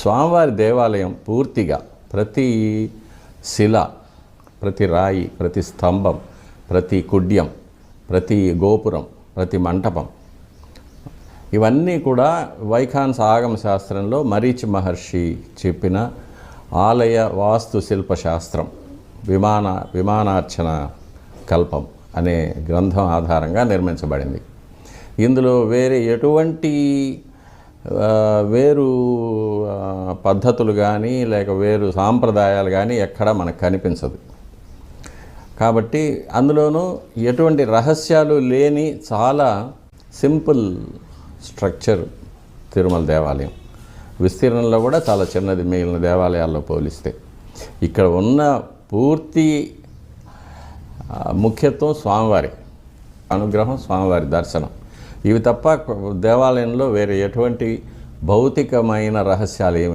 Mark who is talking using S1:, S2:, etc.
S1: స్వామివారి దేవాలయం పూర్తిగా ప్రతి శిల, ప్రతి రాయి, ప్రతి స్తంభం, ప్రతి కుడ్యం, ప్రతి గోపురం, ప్రతి మంటపం ఇవన్నీ కూడా వైఖానస ఆగమ శాస్త్రంలో మరీచి మహర్షి చెప్పిన ఆలయ వాస్తు శిల్పశాస్త్రం విమానార్చన కల్పం అనే గ్రంథం ఆధారంగా నిర్మించబడింది. ఇందులో వేరే ఎటువంటి వేరు పద్ధతులు కానీ లేక వేరు సాంప్రదాయాలు కానీ ఎక్కడా మనకు కనిపించదు. కాబట్టి అందులోనూ ఎటువంటి రహస్యాలు లేని చాలా సింపుల్ స్ట్రక్చర్ తిరుమల దేవాలయం. విస్తీర్ణంలో కూడా చాలా చిన్నది మిగిలిన దేవాలయాల్లో పోలిస్తే. ఇక్కడ ఉన్న పూర్తి ముఖ్యత్వం స్వామివారి అనుగ్రహం, స్వామివారి దర్శనం, ఇవి తప్ప దేవాలయంలో వేరే ఎటువంటి భౌతికమైన రహస్యాలు ఏమి